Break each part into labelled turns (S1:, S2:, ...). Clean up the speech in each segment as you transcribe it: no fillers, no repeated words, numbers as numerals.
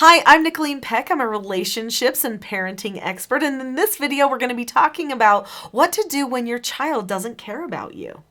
S1: Hi, I'm Nicholeen Peck. I'm a relationships and parenting expert, and in this video we're going to be talking about what to do when your child doesn't care about you.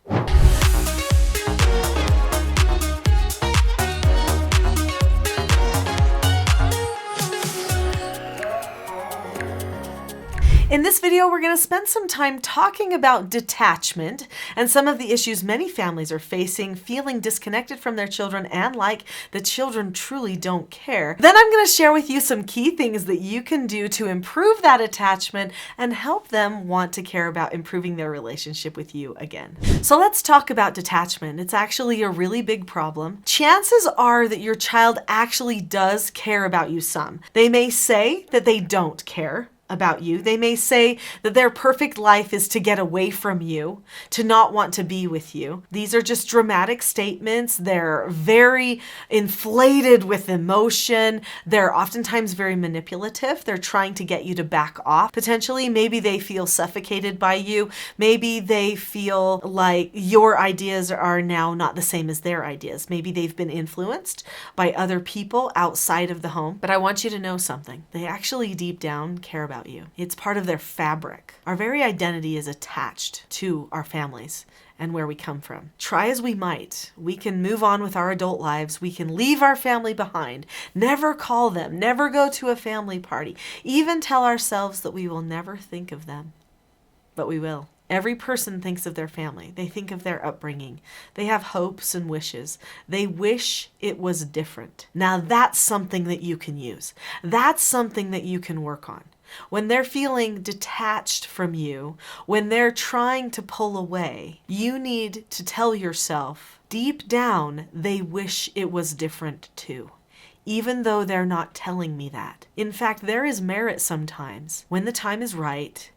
S1: In this video, we're going to spend some time talking about detachment and some of the issues many families are facing, feeling disconnected from their children and like the children truly don't care. Then I'm going to share with you some key things that you can do to improve that attachment and help them want to care about improving their relationship with you again. So let's talk about detachment. It's actually a really big problem. Chances are that your child actually does care about you some. They may say that they don't care about you. They may say that their perfect life is to get away from you, to not want to be with you. These are just dramatic statements. They're very inflated with emotion. They're oftentimes very manipulative. They're trying to get you to back off. Potentially, maybe they feel suffocated by you. Maybe they feel like your ideas are now not the same as their ideas. Maybe they've been influenced by other people outside of the home. But I want you to know something. They actually deep down care about you. It's part of their fabric. Our very identity is attached to our families and where we come from. Try as we might, we can move on with our adult lives. We can leave our family behind, never call them, never go to a family party, even tell ourselves that we will never think of them. But we will. Every person thinks of their family. They think of their upbringing. They have hopes and wishes. They wish it was different. Now that's something that you can use. That's something that you can work on. When they're feeling detached from you, when they're trying to pull away, you need to tell yourself, deep down, they wish it was different too, even though they're not telling me that. In fact, there is merit sometimes, when the time is right,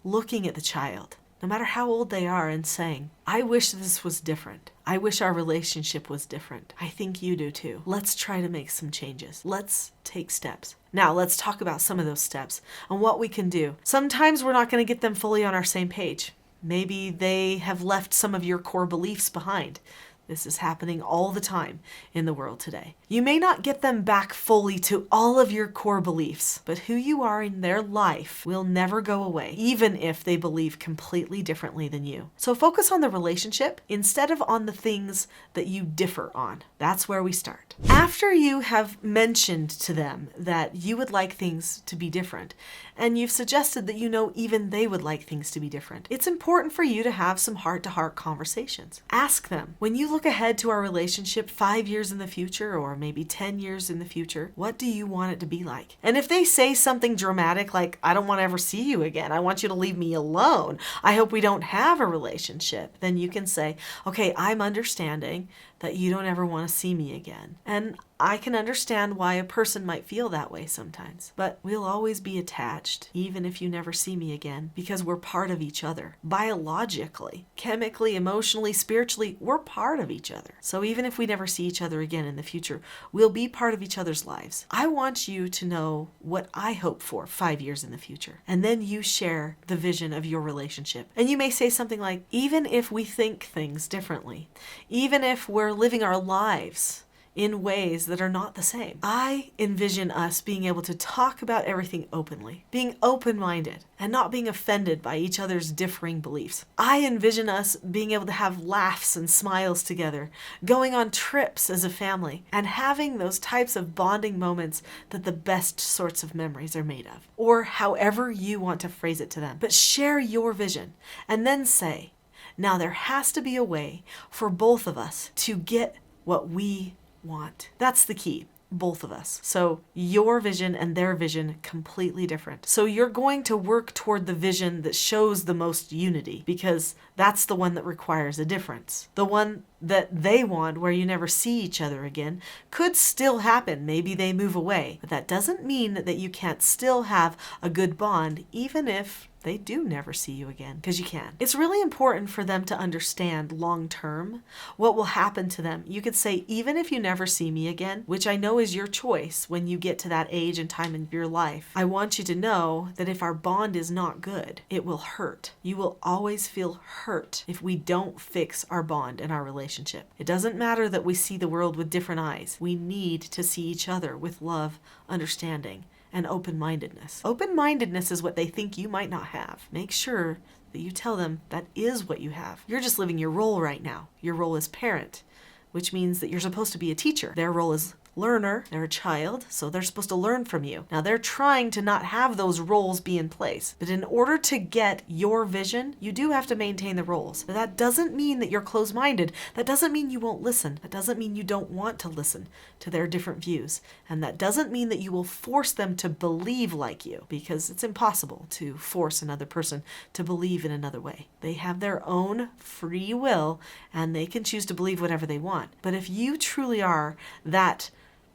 S1: looking at the child, no matter how old they are, and saying, I wish this was different. I wish our relationship was different. I think you do too. Let's try to make some changes. Let's take steps. Now let's talk about some of those steps and what we can do. Sometimes we're not going to get them fully on our same page. Maybe they have left some of your core beliefs behind. This is happening all the time in the world today. You may not get them back fully to all of your core beliefs, but who you are in their life will never go away, even if they believe completely differently than you. So focus on the relationship instead of on the things that you differ on. That's where we start. After you have mentioned to them that you would like things to be different, and you've suggested that you know even they would like things to be different, it's important for you to have some heart-to-heart conversations. Ask them, when you look ahead to our relationship 5 years in the future, or maybe 10 years in the future, what do you want it to be like? And if they say something dramatic like, I don't want to ever see you again, I want you to leave me alone, I hope we don't have a relationship, then you can say, okay, I'm understanding that you don't ever want to see me again. And I can understand why a person might feel that way sometimes, but we'll always be attached, even if you never see me again, because we're part of each other. Biologically, chemically, emotionally, spiritually, we're part of each other. So even if we never see each other again in the future, we'll be part of each other's lives. I want you to know what I hope for 5 years in the future. And then you share the vision of your relationship. And you may say something like, even if we think things differently, even if we're living our lives in ways that are not the same, I envision us being able to talk about everything openly, being open-minded and not being offended by each other's differing beliefs. I envision us being able to have laughs and smiles together, going on trips as a family, and having those types of bonding moments that the best sorts of memories are made of, or however you want to phrase it to them. But share your vision and then say, now there has to be a way for both of us to get what we want. That's the key. Both of us. So your vision and their vision completely different. So you're going to work toward the vision that shows the most unity, because that's the one that requires a difference. The one that they want, where you never see each other again, could still happen. Maybe they move away, but that doesn't mean that you can't still have a good bond, even if they do never see you again, because you can. It's really important for them to understand long term what will happen to them. You could say, even if you never see me again, which I know is your choice when you get to that age and time in your life, I want you to know that if our bond is not good, it will hurt. You will always feel hurt if we don't fix our bond and our relationship. It doesn't matter that we see the world with different eyes. We need to see each other with love, understanding, and open-mindedness. Open-mindedness is what they think you might not have. Make sure that you tell them that is what you have. You're just living your role right now. Your role as parent, which means that you're supposed to be a teacher. Their role is learner. They're a child, so they're supposed to learn from you. Now, they're trying to not have those roles be in place. But in order to get your vision, you do have to maintain the roles. But that doesn't mean that you're closed-minded. That doesn't mean you won't listen. That doesn't mean you don't want to listen to their different views. And that doesn't mean that you will force them to believe like you, because it's impossible to force another person to believe in another way. They have their own free will, and they can choose to believe whatever they want. But if you truly are that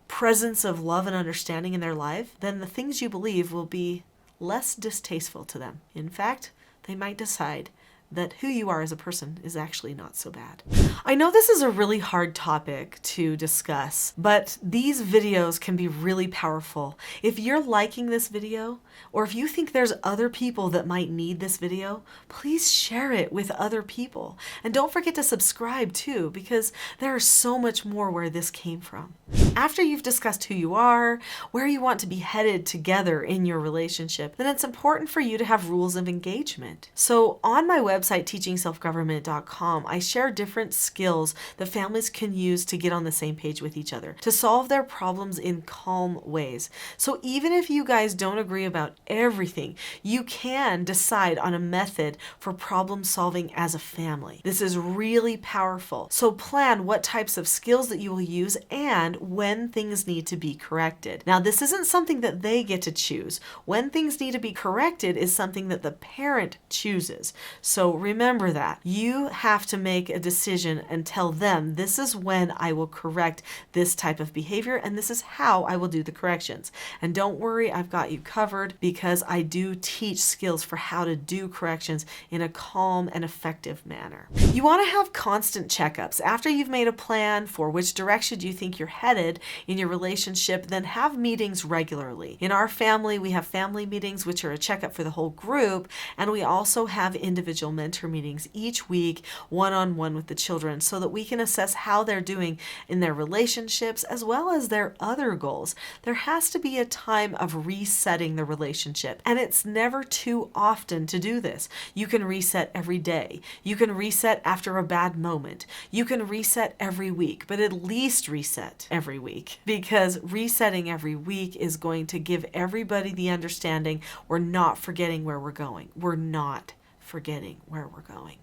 S1: presence of love and understanding in their life, then the things you believe will be less distasteful to them. In fact, they might decide that who you are as a person is actually not so bad. I know this is a really hard topic to discuss, but these videos can be really powerful. If you're liking this video, or if you think there's other people that might need this video, please share it with other people. And don't forget to subscribe too, because there is so much more where this came from. After you've discussed who you are, where you want to be headed together in your relationship, then it's important for you to have rules of engagement. So on my website, teachingselfgovernment.com, I share different skills that families can use to get on the same page with each other, to solve their problems in calm ways. So even if you guys don't agree about everything, you can decide on a method for problem solving as a family. This is really powerful. So plan what types of skills that you will use and when things need to be corrected. Now, this isn't something that they get to choose. When things need to be corrected is something that the parent chooses. So remember that. You have to make a decision and tell them, this is when I will correct this type of behavior, and this is how I will do the corrections. And don't worry, I've got you covered, because I do teach skills for how to do corrections in a calm and effective manner. You want to have constant checkups. After you've made a plan for which direction you think you're headed in your relationship, then have meetings regularly. In our family, we have family meetings, which are a checkup for the whole group, and we also have individual mentor meetings each week, one-on-one with the children, so that we can assess how they're doing in their relationships as well as their other goals. There has to be a time of resetting the relationship, and it's never too often to do this. You can reset every day. You can reset after a bad moment. You can reset every week, but at least reset every week, because resetting every week is going to give everybody the understanding we're not forgetting where we're going. We're not forgetting where we're going.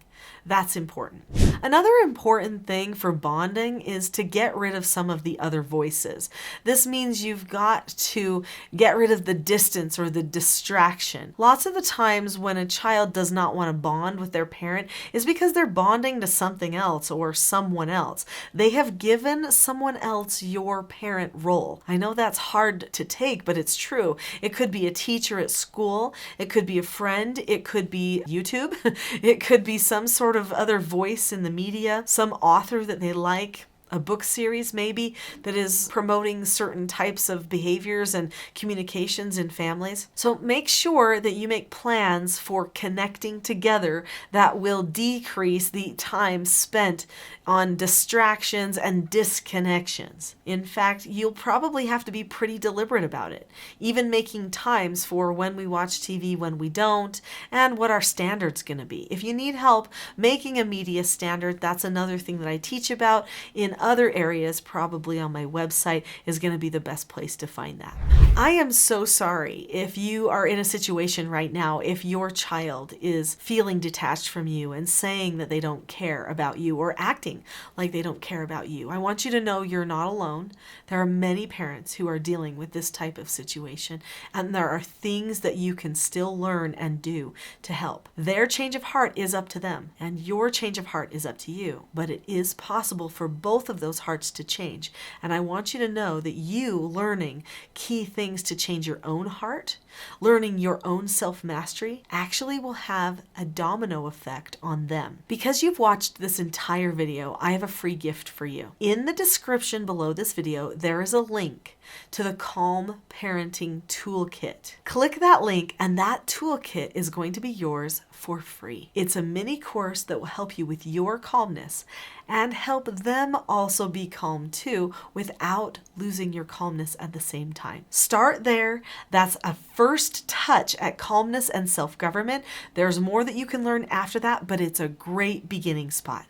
S1: That's important. Another important thing for bonding is to get rid of some of the other voices. This means you've got to get rid of the distance or the distraction. Lots of the times when a child does not want to bond with their parent is because they're bonding to something else or someone else. They have given someone else your parent role. I know that's hard to take, but it's true. It could be a teacher at school. It could be a friend. It could be YouTube. It could be some sort of other voice in the media, some author that they like, a book series maybe that is promoting certain types of behaviors and communications in families. So make sure that you make plans for connecting together that will decrease the time spent on distractions and disconnections. In fact, you'll probably have to be pretty deliberate about it, even making times for when we watch TV, when we don't, and what our standard's going to be. If you need help making a media standard, that's another thing that I teach about in other areas, probably on my website is going to be the best place to find that. I am so sorry if you are in a situation right now, if your child is feeling detached from you and saying that they don't care about you or acting like they don't care about you. I want you to know you're not alone. There are many parents who are dealing with this type of situation, and there are things that you can still learn and do to help. Their change of heart is up to them, and your change of heart is up to you. But it is possible for both of those hearts to change. And I want you to know that you learning key things things to change your own heart, learning your own self-mastery, actually will have a domino effect on them. Because you've watched this entire video, I have a free gift for you. In the description below this video, there is a link to the Calm Parenting Toolkit. Click that link and that toolkit is going to be yours for free. It's a mini course that will help you with your calmness and help them also be calm too without losing your calmness at the same time. Start there. That's a first touch at calmness and self-government. There's more that you can learn after that, but it's a great beginning spot.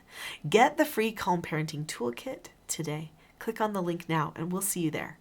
S1: Get the free Calm Parenting Toolkit today. Click on the link now and we'll see you there.